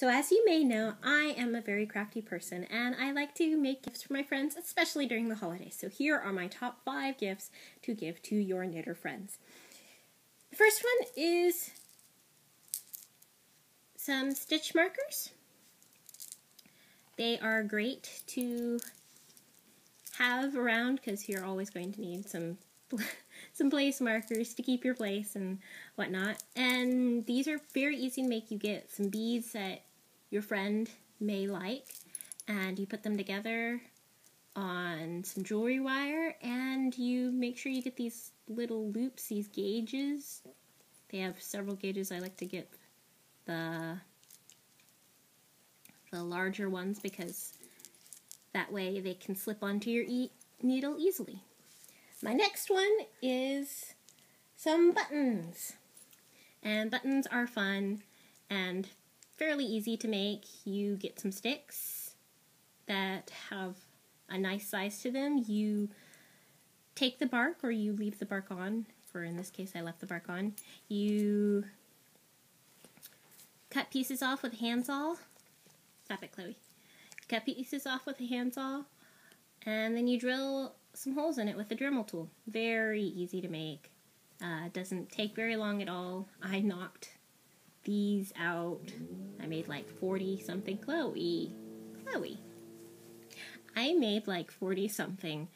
So as you may know, I am a very crafty person and I like to make gifts for my friends, especially during the holidays. So here are my top 5 gifts to give to your knitter friends. The first one is some stitch markers. They are great to have around because you're always going to need some place markers to keep your place and whatnot. And these are very easy to make. You get some beads that your friend may like and you put them together on some jewelry wire and you make sure you get these little loops, these gauges. They have several gauges. I like to get the larger ones because that way they can slip onto your needle easily. My next one is some buttons. And buttons are fun and fairly easy to make. You get some sticks that have a nice size to them. You take the bark or you leave the bark on. For in this case, I left the bark on. You cut pieces off with a handsaw. Stop it, Chloe. Cut pieces off with a handsaw, and then you drill some holes in it with the Dremel tool. Very easy to make. It doesn't take very long at all. I knocked these out. I made like 40 something. Chloe. I made like 40 something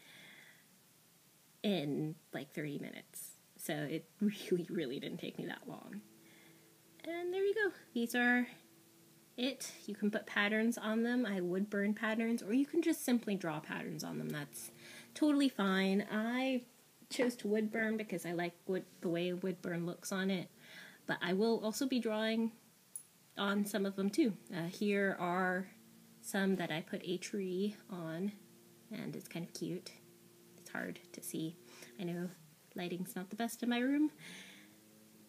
in like 30 minutes. So it really didn't take me that long. And there you go. These are it. You can put patterns on them. I would burn patterns, or you can just simply draw patterns on them. That's totally fine. I chose to wood burn because I like the way wood burn looks on it, but I will also be drawing on some of them too. Here are some that I put a tree on, and it's kind of cute. It's hard to see. I know lighting's not the best in my room.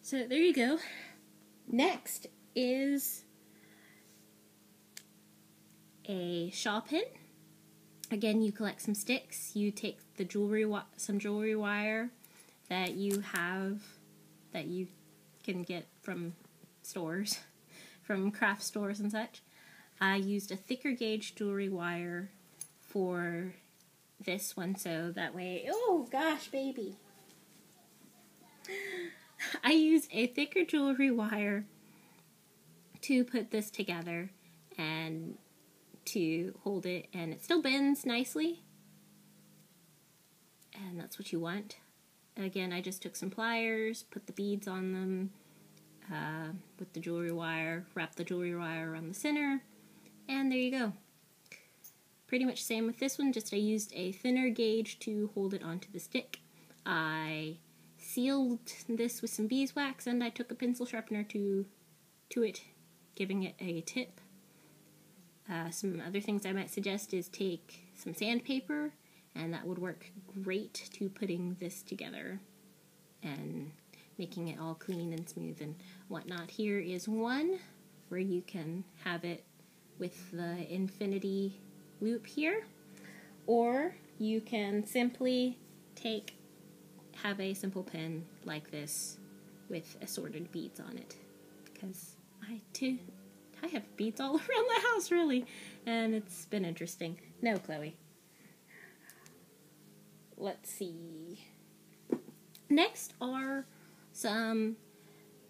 So there you go. Next is a shawl pin. Again, you collect some sticks. You take the some jewelry wire that you have, that you can get from stores, from craft stores and such. I used a thicker gauge jewelry wire for this one, so that way, oh gosh, baby. I used a thicker jewelry wire to put this together and to hold it, and it still bends nicely, and that's what you want. Again, I just took some pliers, put the beads on them with the jewelry wire, wrapped the jewelry wire around the center, and there you go. Pretty much same with this one, just I used a thinner gauge to hold it onto the stick. I sealed this with some beeswax, and I took a pencil sharpener to it, giving it a tip. Some other things I might suggest is take some sandpaper, and that would work great to putting this together and making it all clean and smooth and whatnot. Here is one where you can have it with the infinity loop here, or you can simply have a simple pin like this with assorted beads on it, because I have beads all around the house, really, and it's been interesting. No, Chloe. Let's see. Next are some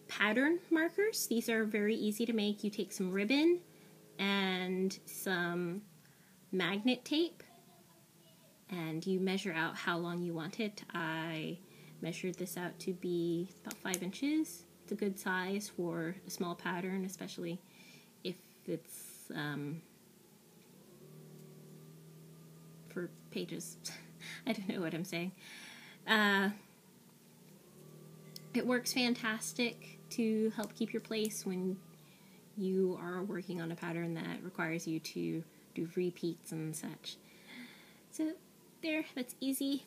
pattern markers. These are very easy to make. You take some ribbon and some magnet tape, and you measure out how long you want it. I measured this out to be about 5 inches. It's a good size for a small pattern, especially if it's for pages. I don't know what I'm saying. It works fantastic to help keep your place when you are working on a pattern that requires you to do repeats and such. So there, that's easy.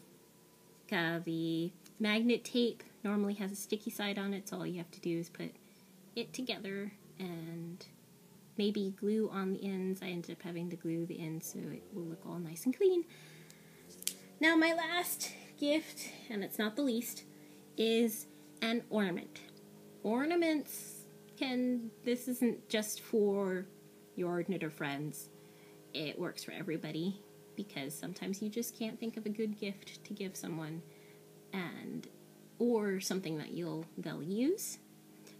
The magnet tape normally has a sticky side on it, so all you have to do is put it together and maybe glue on the ends. I ended up having to glue the ends so it will look all nice and clean. Now my last gift, and it's not the least, is an ornament. Ornaments this isn't just for your knitter friends. It works for everybody, because sometimes you just can't think of a good gift to give someone, or something that they'll use.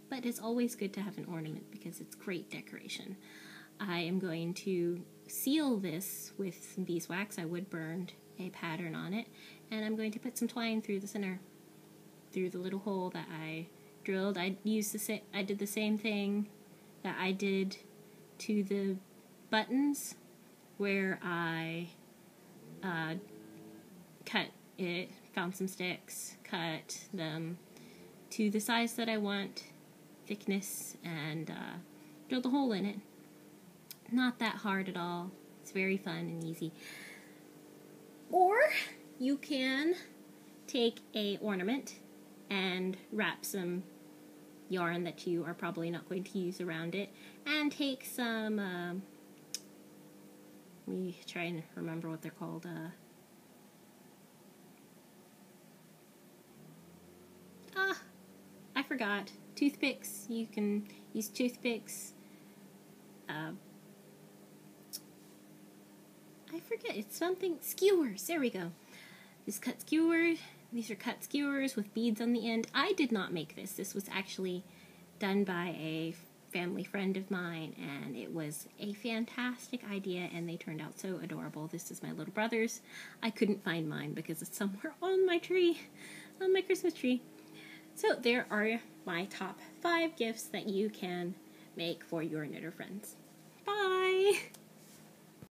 But it's always good to have an ornament because it's great decoration. I am going to seal this with some beeswax. I wood burned a pattern on it, and I'm going to put some twine through the center, through the little hole that I drilled. I did the same thing that I did to the buttons, where I cut it, found some sticks, cut them to the size that I want, thickness, and drilled a hole in it. Not that hard at all. It's very fun and easy. Or you can take a ornament and wrap some yarn that you are probably not going to use around it, and take some, let me try and remember what they're called, I forgot. Toothpicks. You can use toothpicks. I forget. It's something. Skewers. There we go. These are cut skewers with beads on the end. I did not make this. This was actually done by a family friend of mine, and it was a fantastic idea, and they turned out so adorable. This is my little brother's. I couldn't find mine because it's somewhere on my tree, on my Christmas tree. So there are my top 5 gifts that you can make for your knitter friends. Bye!